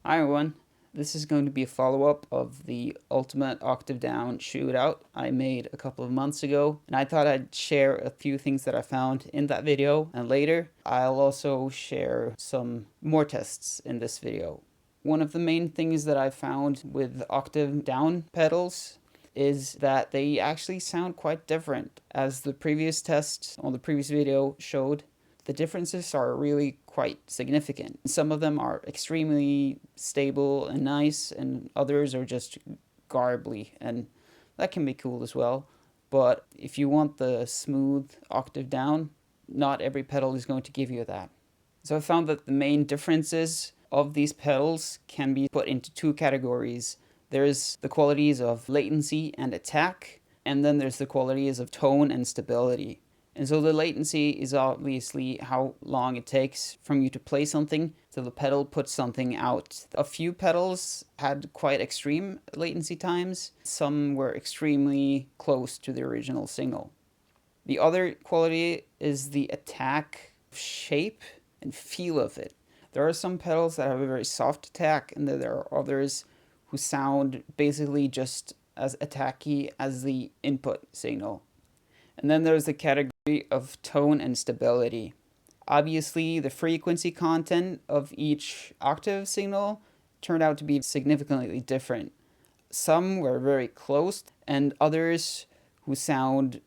Hi everyone, this is going to be a follow-up of the Ultimate Octave Down shootout I made a couple of months ago, and I thought I'd share a few things that I found in that video, and later I'll also share some more tests in this video. One of the main things that I found with Octave Down pedals is that they actually sound quite different. As the previous test on the previous video showed, the differences are really quite significant. Some of them are extremely stable and nice, and others are just garbly, and that can be cool as well. But if you want the smooth octave down, not every pedal is going to give you that. So I found that the main differences of these pedals can be put into two categories. There's the qualities of latency and attack, and then there's the qualities of tone and stability. And so the latency is obviously how long it takes from you to play something till the pedal puts something out. A few pedals had quite extreme latency times. Some were extremely close to the original signal. The other quality is the attack shape and feel of it. There are some pedals that have a very soft attack, and then there are others who sound basically just as attacky as the input signal. And then there's the category of tone and stability. Obviously, the frequency content of each octave signal turned out to be significantly different. Some were very close, and others who sound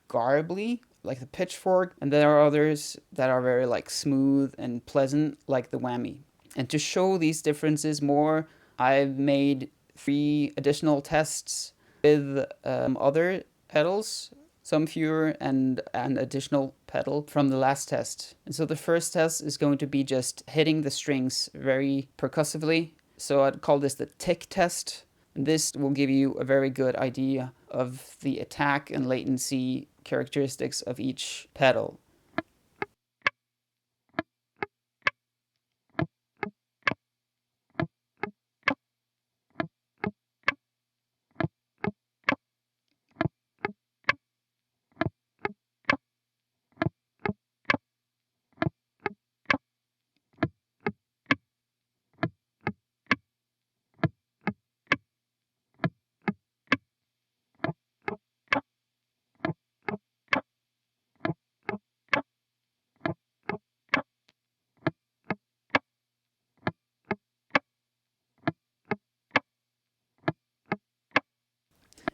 garbly, like the pitchfork, and there are others that are very smooth and pleasant, like the whammy. And to show these differences more, I've made 3 additional tests with other pedals, some fewer, and an additional pedal from the last test. And so the first test is going to be just hitting the strings very percussively. So I'd call this the tick test. And this will give you a very good idea of the attack and latency characteristics of each pedal.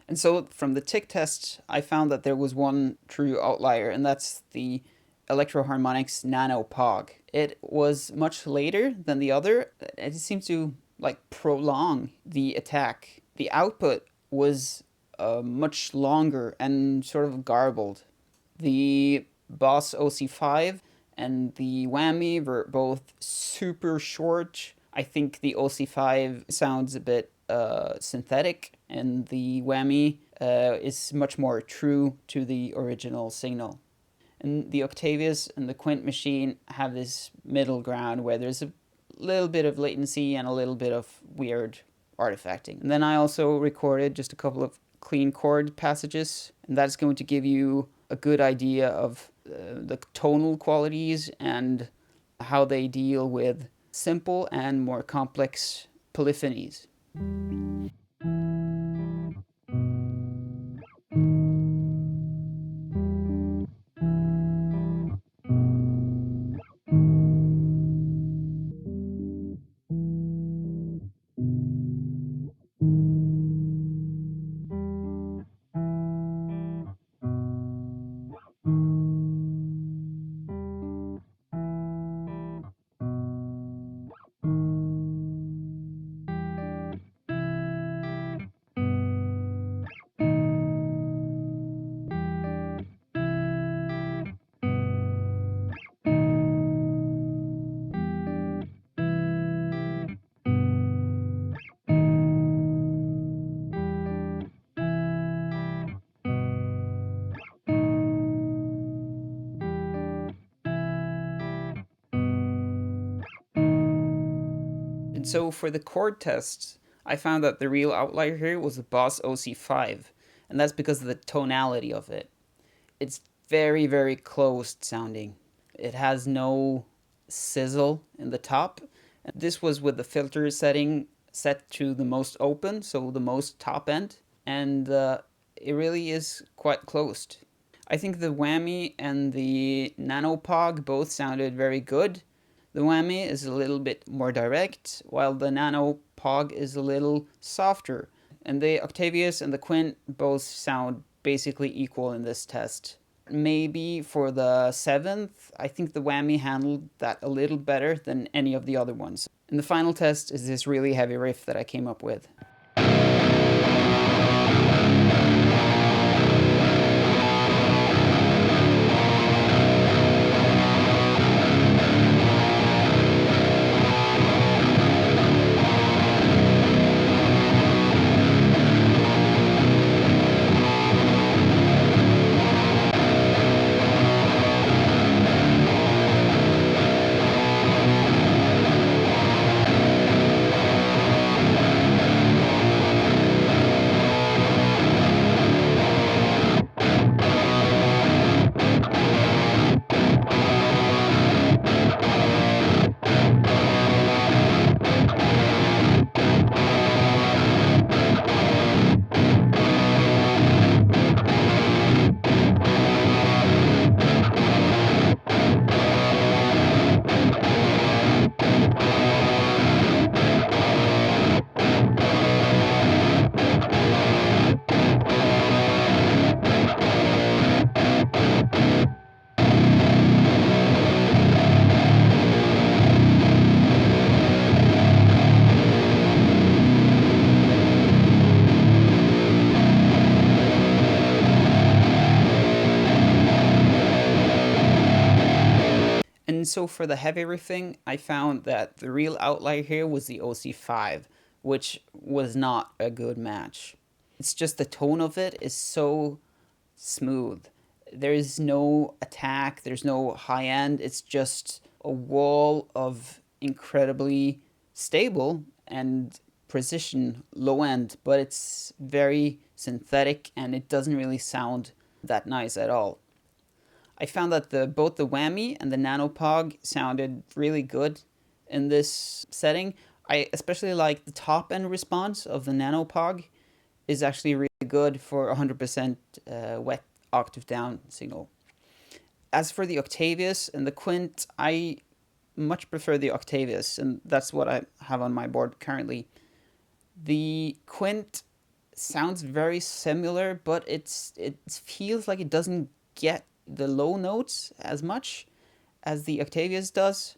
And so from the tick test, I found that there was one true outlier, and that's the Electro-Harmonix Nano Pog. It was much later than the other. It seemed to prolong the attack. The output was much longer and sort of garbled. The Boss OC5 and the Whammy were both super short. I think the OC5 sounds a bit synthetic, and the Whammy is much more true to the original signal. And the Octavius and the Quint machine have this middle ground where there's a little bit of latency and a little bit of weird artifacting. And then I also recorded just a couple of clean chord passages, and that's going to give you a good idea of the tonal qualities and how they deal with simple and more complex polyphonies. And so for the chord tests, I found that the real outlier here was the Boss OC5, and that's because of the tonality of it. It's very, very closed sounding. It has no sizzle in the top, This was with the filter setting set to the most open, so the most top end, and it really is quite close. I think the Whammy and the Nano Pog both sounded very good. The Whammy is a little bit more direct, while the Nano Pog is a little softer. And the Octavius and the Quint both sound basically equal in this test. Maybe for the 7th, I think the Whammy handled that a little better than any of the other ones. And the final test is this really heavy riff that I came up with. And so for the heavy riffing, I found that the real outlier here was the OC5, which was not a good match. It's just the tone of it is so smooth. There is no attack, there's no high end, it's just a wall of incredibly stable and precision low end, but it's very synthetic and it doesn't really sound that nice at all. I found that both the Whammy and the Nano Pog sounded really good in this setting. I especially like the top end response of the Nano Pog is actually really good for 100% wet octave down signal. As for the Octavius and the Quint, I much prefer the Octavius, and that's what I have on my board currently. The Quint sounds very similar, but it feels like it doesn't get the low notes as much as the Octavius does.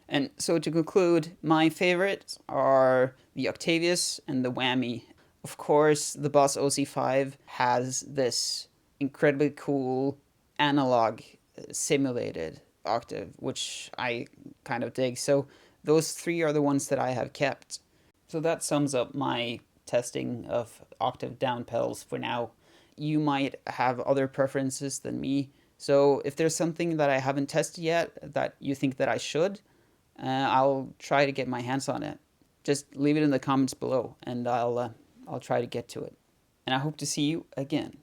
And so to conclude, my favorites are the Octavius and the Whammy. Of course, the Boss OC5 has this incredibly cool analog simulated octave, which I kind of dig. So those three are the ones that I have kept. So that sums up my testing of octave down pedals for now. You might have other preferences than me. So if there's something that I haven't tested yet that you think that I should, I'll try to get my hands on it. Just leave it in the comments below and I'll try to get to it. And I hope to see you again.